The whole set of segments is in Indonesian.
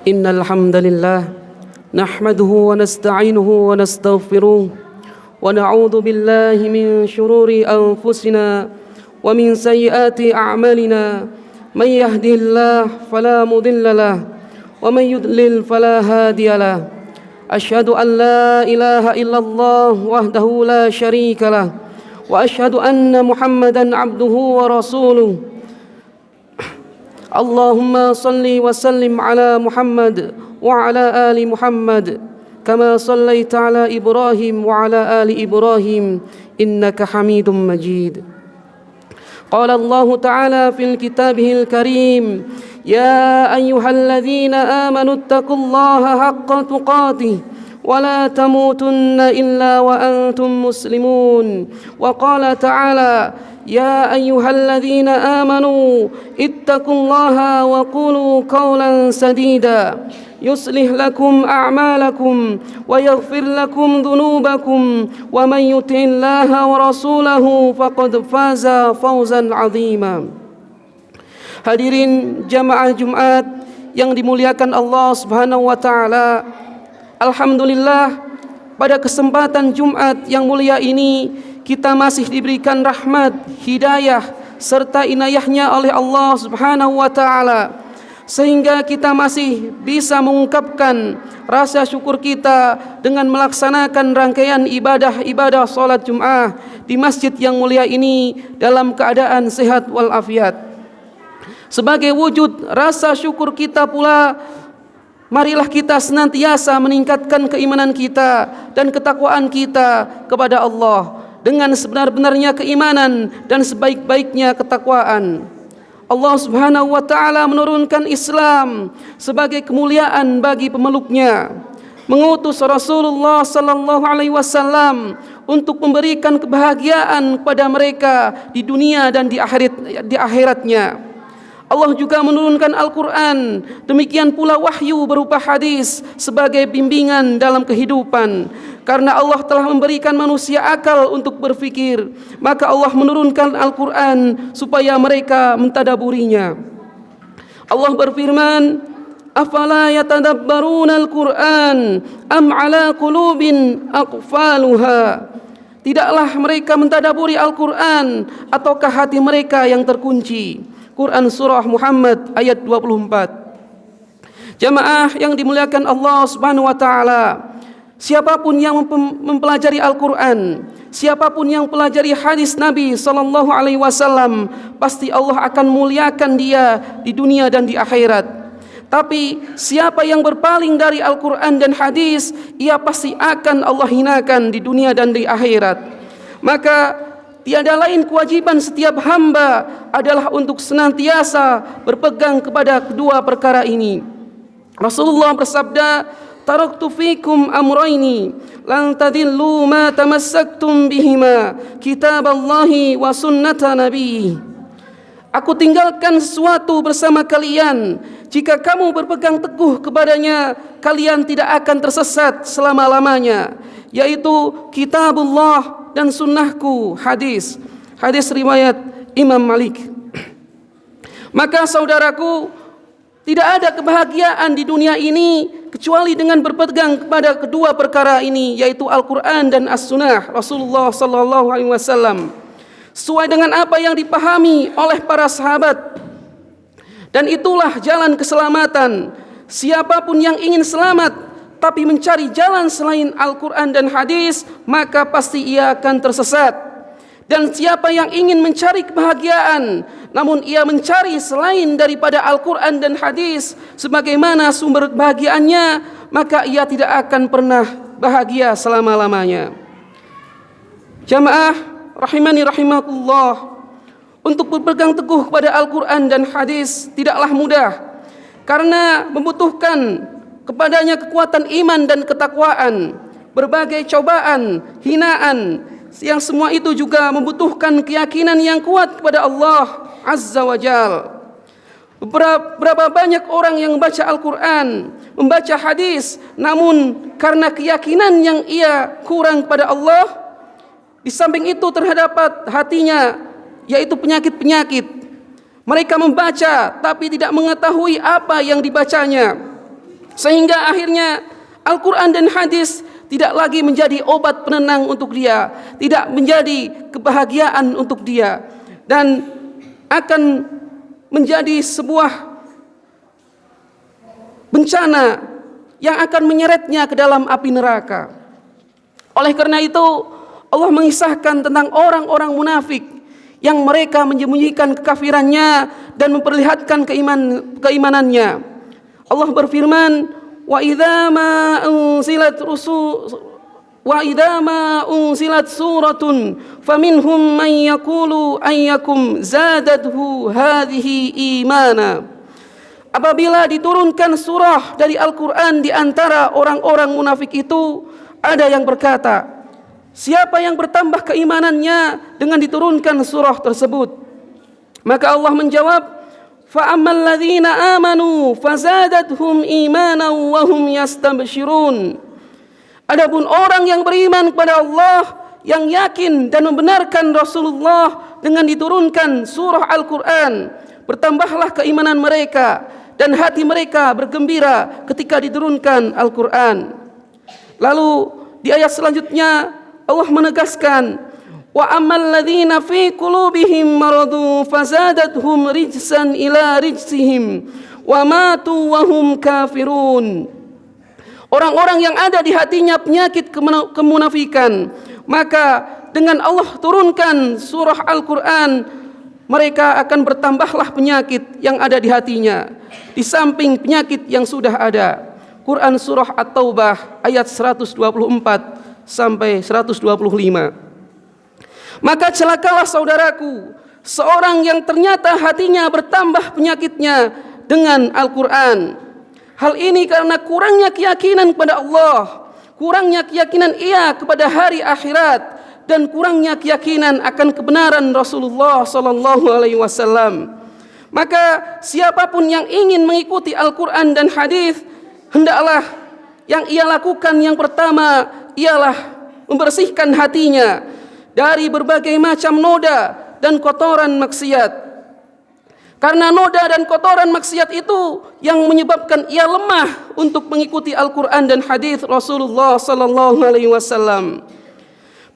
إن الحمد لله نحمده ونستعينه ونستغفره ونعوذ بالله من شرور أنفسنا ومن سيئات أعمالنا من يهده الله فلا مضل له ومن يضلل فلا هادي له أشهد أن لا إله إلا الله وحده لا شريك له وأشهد أن محمدا عبده ورسوله اللهم صل وسلم على محمد وعلى آل محمد كما صليت على إبراهيم وعلى آل إبراهيم إنك حميد مجيد قال الله تعالى في كتابه الكريم يا أيها الذين آمنوا اتقوا الله حق تقاته ولا تموتن إلا وأنتم مسلمون وقال تعالى يا أيها الذين آمنوا اتقوا الله وقولوا قولا سديدا يصلح لكم أعمالكم ويغفر لكم ذنوبكم ومن يطع الله ورسوله فقد فاز فوزا عظيما. Hadirin jamaah Jumat yang dimuliakan Allah Subhanahu wa taala. Alhamdulillah, pada kesempatan Jumat yang mulia ini kita masih diberikan rahmat, hidayah serta inayahnya oleh Allah Subhanahu wa taala, sehingga kita masih bisa mengungkapkan rasa syukur kita dengan melaksanakan rangkaian ibadah salat Jumat di masjid yang mulia ini dalam keadaan sehat walafiat. Sebagai wujud rasa syukur kita pula, marilah kita senantiasa meningkatkan keimanan kita dan ketakwaan kita kepada Allah dengan sebenar-benarnya keimanan dan sebaik-baiknya ketakwaan. Allah Subhanahu wa taala menurunkan Islam sebagai kemuliaan bagi pemeluknya, mengutus Rasulullah sallallahu alaihi wasallam untuk memberikan kebahagiaan kepada mereka di dunia dan di akhiratnya. Allah juga menurunkan Al-Quran, demikian pula wahyu berupa hadis sebagai bimbingan dalam kehidupan. Karena Allah telah memberikan manusia akal untuk berfikir, maka Allah menurunkan Al-Quran supaya mereka mentadaburinya. Allah berfirman, afala yatadabbaruna al-Quran am ala qulubin aqfaluha. Tidaklah mereka mentadaburi Al-Quran ataukah hati mereka yang terkunci. Quran surah Muhammad ayat 24. Jamaah yang dimuliakan Allah Subhanahu wa taala, siapapun yang mempelajari Al-Quran, siapapun yang pelajari hadis Nabi sallallahu alaihi wasallam, pasti Allah akan muliakan dia di dunia dan di akhirat. Tapi siapa yang berpaling dari Al-Quran dan hadis, ia pasti akan Allah hinakan di dunia dan di akhirat. Maka tiada lain kewajiban setiap hamba adalah untuk senantiasa berpegang kepada kedua perkara ini. Rasulullah bersabda, taraktu fikum amrayni lan tadillu ma tamassaktum bihima kitaballahi wa sunnata nabi. Aku tinggalkan sesuatu bersama kalian, jika kamu berpegang teguh kepadanya, kalian tidak akan tersesat selama-lamanya, yaitu kitabullah dan sunnahku. Hadis riwayat Imam Malik. Maka saudaraku, tidak ada kebahagiaan di dunia ini kecuali dengan berpegang kepada kedua perkara ini, yaitu Al-Quran dan As-Sunnah Rasulullah sallallahu alaihi wasallam, sesuai dengan apa yang dipahami oleh para sahabat. Dan itulah jalan keselamatan. Siapapun yang ingin selamat tapi mencari jalan selain Al-Quran dan hadis, maka pasti ia akan tersesat. Dan siapa yang ingin mencari kebahagiaan, namun ia mencari selain daripada Al-Quran dan hadis sebagaimana sumber kebahagiaannya, maka ia tidak akan pernah bahagia selama-lamanya. Jamaah rahimani rahimakumullah, untuk berpegang teguh kepada Al-Quran dan hadis tidaklah mudah, karena membutuhkan kepadanya kekuatan iman dan ketakwaan, berbagai cobaan, hinaan, yang semua itu juga membutuhkan keyakinan yang kuat kepada Allah Azza wa Jal. Berapa banyak orang yang membaca Al-Quran, membaca hadis, namun karena keyakinan yang ia kurang kepada Allah, di samping itu terdapat hatinya yaitu penyakit-penyakit. Mereka membaca tapi tidak mengetahui apa yang dibacanya. Sehingga akhirnya Al-Quran dan hadis tidak lagi menjadi obat penenang untuk dia, tidak menjadi kebahagiaan untuk dia, dan akan menjadi sebuah bencana yang akan menyeretnya ke dalam api neraka. Oleh karena itu Allah mengisahkan tentang orang-orang munafik yang mereka menyembunyikan kekafirannya dan memperlihatkan keimanannya. Allah berfirman, wa idza ma unzilat suratun faminhum man yaqulu ayyakum zadathu hadhihi imana. Apabila diturunkan surah dari Al-Quran, di antara orang-orang munafik itu ada yang berkata, siapa yang bertambah keimanannya dengan diturunkan surah tersebut? Maka Allah menjawab, فَأَمَّا الَّذِينَ آمَنُوا فَزَادَتْهُمْ إِيمَانًا وَهُمْ يَسْتَبْشِرُونَ. Adapun orang yang beriman kepada Allah, yang yakin dan membenarkan Rasulullah dengan diturunkan surah Al-Quran, bertambahlah keimanan mereka dan hati mereka bergembira ketika diturunkan Al-Quran. Lalu di ayat selanjutnya Allah menegaskan, wa ammal ladzina fi qulubihim maradun fazadathum rijsan ila rijsihim wa matu wa hum kafirun. Orang-orang yang ada di hatinya penyakit kemunafikan, maka dengan Allah turunkan surah Al-Quran, mereka akan bertambahlah penyakit yang ada di hatinya, di samping penyakit yang sudah ada. Quran surah At-Taubah ayat 124 sampai 125. Maka celakalah saudaraku, seorang yang ternyata hatinya bertambah penyakitnya dengan Al-Quran. Hal ini karena kurangnya keyakinan kepada Allah, kurangnya keyakinan ia kepada hari akhirat, dan kurangnya keyakinan akan kebenaran Rasulullah sallallahu alaihi wasallam. Maka siapapun yang ingin mengikuti Al-Quran dan hadis, hendaklah yang ia lakukan yang pertama ialah membersihkan hatinya dari berbagai macam noda dan kotoran maksiat. Karena noda dan kotoran maksiat itu yang menyebabkan ia lemah untuk mengikuti Al-Quran dan hadis Rasulullah sallallahu alaihi wasallam.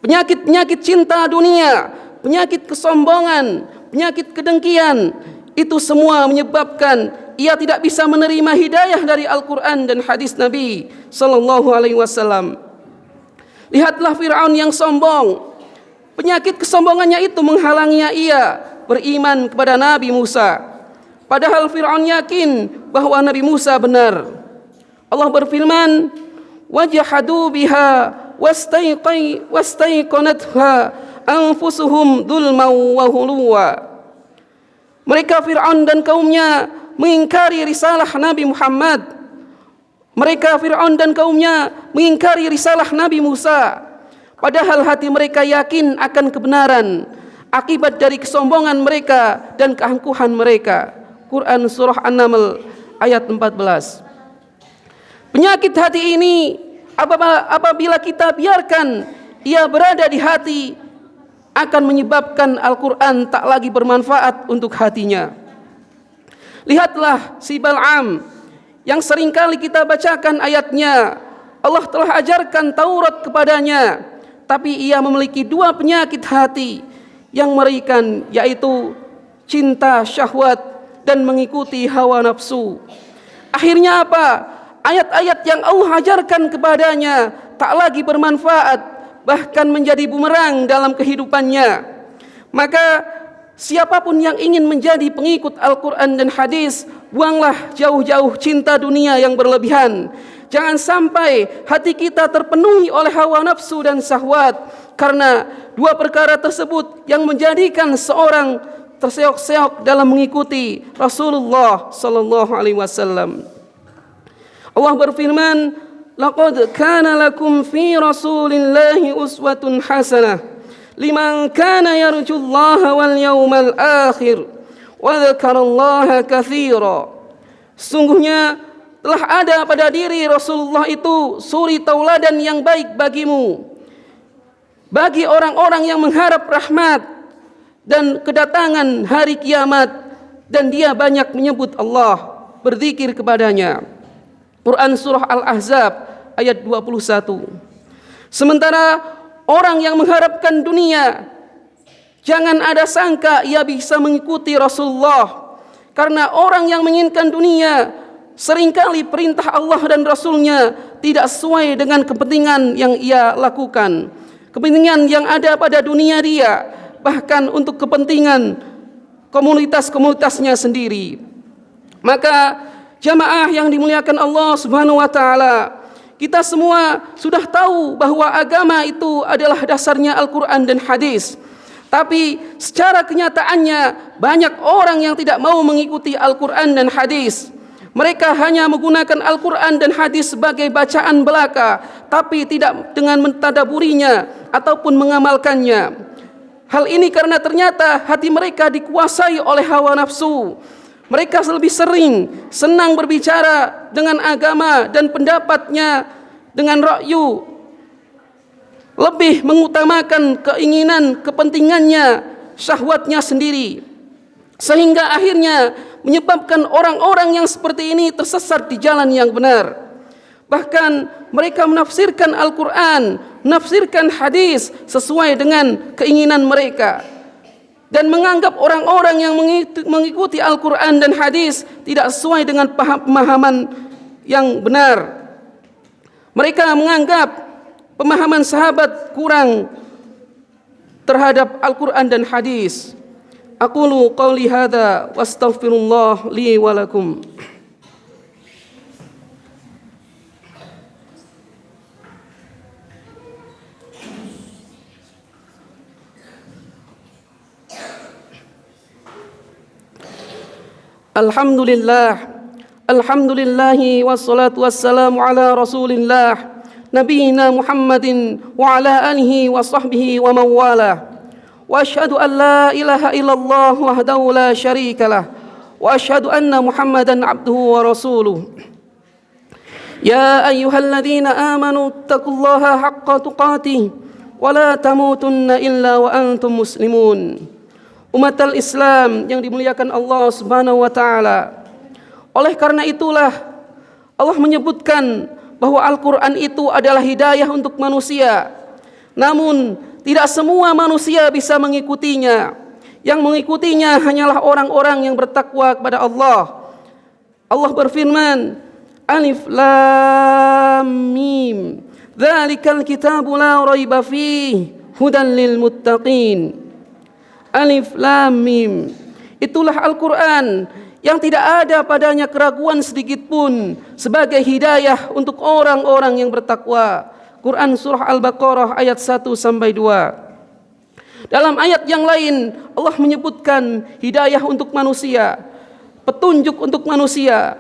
Penyakit-penyakit cinta dunia, penyakit kesombongan, penyakit kedengkian, itu semua menyebabkan ia tidak bisa menerima hidayah dari Al-Quran dan hadis Nabi sallallahu alaihi wasallam. Lihatlah Fir'aun yang sombong. Penyakit kesombongannya itu menghalanginya ia beriman kepada Nabi Musa. Padahal Fir'aun yakin bahwa Nabi Musa benar. Allah berfirman, wajahadu biha wastaiqanatha anfusuhum dzulman wa huluwa. Mereka Fir'aun dan kaumnya mengingkari risalah Nabi Muhammad. Mereka Fir'aun dan kaumnya mengingkari risalah Nabi Musa. Padahal hati mereka yakin akan kebenaran, akibat dari kesombongan mereka dan keangkuhan mereka. Quran surah An-Naml ayat 14. Penyakit hati ini apabila kita biarkan ia berada di hati, akan menyebabkan Al-Quran tak lagi bermanfaat untuk hatinya. Lihatlah si Bal'am yang seringkali kita bacakan ayatnya. Allah telah ajarkan Taurat kepadanya, tapi ia memiliki dua penyakit hati yang mengerikan, yaitu cinta syahwat dan mengikuti hawa nafsu. Akhirnya apa? Ayat-ayat yang Allah ajarkan kepadanya tak lagi bermanfaat, bahkan menjadi bumerang dalam kehidupannya. Maka siapapun yang ingin menjadi pengikut Al-Quran dan hadis, buanglah jauh-jauh cinta dunia yang berlebihan. Jangan sampai hati kita terpenuhi oleh hawa nafsu dan syahwat, karena dua perkara tersebut yang menjadikan seorang terseok-seok dalam mengikuti Rasulullah sallallahu alaihi wasallam. Allah berfirman, laqad kana lakum fi rasulillahi uswatun hasanah liman kana yarjullaha wal yawmal akhir wa dzakarallaha katsira. Sungguhnya telah ada pada diri Rasulullah itu suri tauladan yang baik bagimu, bagi orang-orang yang mengharap rahmat dan kedatangan hari kiamat, dan dia banyak menyebut Allah, berzikir kepadanya. Quran surah Al-Ahzab ayat 21. Sementara orang yang mengharapkan dunia, jangan ada sangka ia bisa mengikuti Rasulullah. Karena orang yang menginginkan dunia, seringkali perintah Allah dan Rasulnya tidak sesuai dengan kepentingan yang ia lakukan. Kepentingan yang ada pada dunia dia, bahkan untuk kepentingan komunitas-komunitasnya sendiri. Maka jamaah yang dimuliakan Allah Subhanahu wa taala, kita semua sudah tahu bahwa agama itu adalah dasarnya Al-Quran dan hadis. Tapi secara kenyataannya banyak orang yang tidak mau mengikuti Al-Quran dan hadis. Mereka hanya menggunakan Al-Quran dan hadis sebagai bacaan belaka, tapi tidak dengan mentadaburinya ataupun mengamalkannya. Hal ini karena ternyata hati mereka dikuasai oleh hawa nafsu. Mereka lebih sering senang berbicara dengan agama dan pendapatnya dengan ra'yu, lebih mengutamakan keinginan, kepentingannya, syahwatnya sendiri. Sehingga akhirnya menyebabkan orang-orang yang seperti ini tersesat di jalan yang benar. Bahkan mereka menafsirkan Al-Quran, menafsirkan hadis sesuai dengan keinginan mereka. Dan menganggap orang-orang yang mengikuti Al-Quran dan hadis tidak sesuai dengan pemahaman yang benar. Mereka menganggap pemahaman sahabat kurang terhadap Al-Quran dan hadis. Aqulu qawli hadha wa astaghfirullah li wa lakum. Alhamdulillahi wassalatu wassalamu ala rasulillah Nabiina Muhammadin wa ala alihi wa sahbihi wa mawala. Wa ashhadu an la ilaha illallah wahdahu la syarika lah. Wa ashhadu anna Muhammadan abduhu wa rasuluh. Ya ayyuhalladzina amanu taqullaha haqqa tuqatih wa la tamutunna illa wa antum muslimun. Umatal Islam yang dimuliakan Allah Subhanahu wa taala. Oleh karena itulah Allah menyebutkan bahwa Al-Quran itu adalah hidayah untuk manusia. Namun tidak semua manusia bisa mengikutinya. Yang mengikutinya hanyalah orang-orang yang bertakwa kepada Allah. Allah berfirman, Alif Lam Mim, Dzalikal kitabu la raiba fihi hudan lil muttaqin. Alif Lam Mim, itulah Al-Quran yang tidak ada padanya keraguan sedikit pun sebagai hidayah untuk orang-orang yang bertakwa. Quran surah Al-Baqarah ayat 1-2. Dalam ayat yang lain Allah menyebutkan hidayah untuk manusia, petunjuk untuk manusia.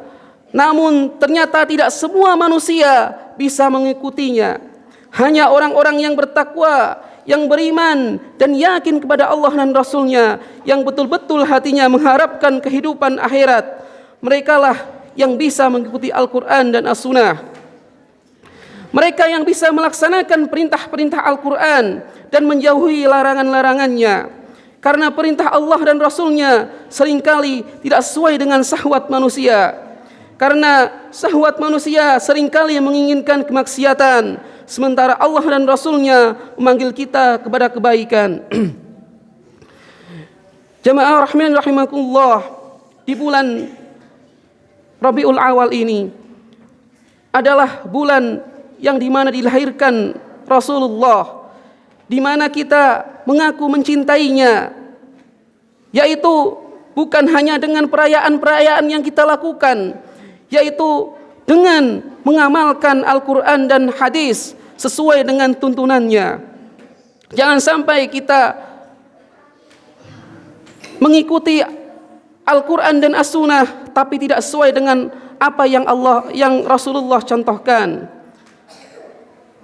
Namun ternyata tidak semua manusia bisa mengikutinya. Hanya orang-orang yang bertakwa, yang beriman dan yakin kepada Allah dan Rasulnya, yang betul-betul hatinya mengharapkan kehidupan akhirat, merekalah yang bisa mengikuti Al-Quran dan As-Sunnah. Mereka yang bisa melaksanakan perintah-perintah Al-Quran dan menjauhi larangan-larangannya. Karena perintah Allah dan Rasulnya seringkali tidak sesuai dengan syahwat manusia. Karena syahwat manusia seringkali menginginkan kemaksiatan, sementara Allah dan Rasulnya memanggil kita kepada kebaikan. Jamaah rahman rahimakumullah, di bulan Rabiul Awal ini adalah bulan yang dimana dilahirkan Rasulullah, dimana kita mengaku mencintainya, yaitu bukan hanya dengan perayaan-perayaan yang kita lakukan, yaitu dengan mengamalkan Al-Quran dan hadis sesuai dengan tuntunannya. Jangan sampai kita mengikuti Al-Quran dan As-Sunnah tapi tidak sesuai dengan apa yang Rasulullah contohkan.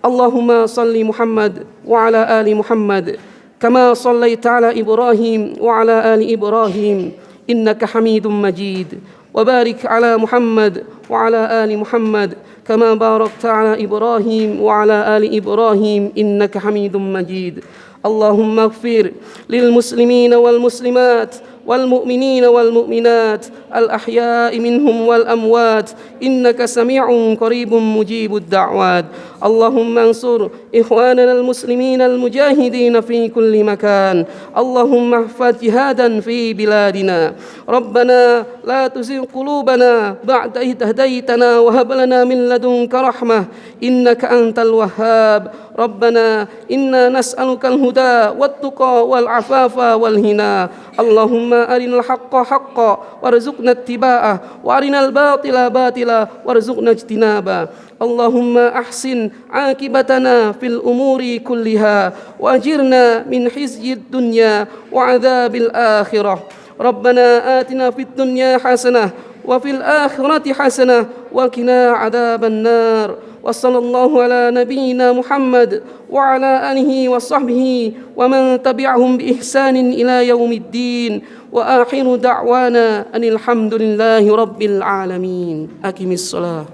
Allahumma salli Muhammad wa ala ali Muhammad kama sallaita ala Ibrahim wa ala ali Ibrahim innaka Hamidum Majid. وبارك على محمد وعلى آل محمد كما باركت على إبراهيم وعلى آل إبراهيم إنك حميد مجيد. اللهم اغفر للمسلمين والمسلمات والمؤمنين والمؤمنات الأحياء منهم والأموات إنك سميع قريب مجيب الدعوات. اللهم انصر إخواننا المسلمين المجاهدين في كل مكان. اللهم احفظ جهادا في بلادنا. ربنا لا تزغ قلوبنا بعد إذ هديتنا وهب لنا من لدنك رحمة إنك أنت الوهاب. ربنا إنا نسألك الهدى والتقى والعفاف والغنى. اللهم أرنا الحق حقا وارزقنا اتباعه وأرنا الباطل باطلا وارزقنا اجتنابه. اللهم أحسن عاقبتنا في الأمور كلها وأجرنا من خزي الدنيا وعذاب الآخرة. ربنا آتنا في الدنيا حسنة وفي الآخرة حسنة وقنا عذاب النار. وصلى الله على نبينا محمد وعلى آله وصحبه ومن تبعهم بإحسان إلى يوم الدين. وآخر دعوانا أن الحمد لله رب العالمين. أقم الصلاة.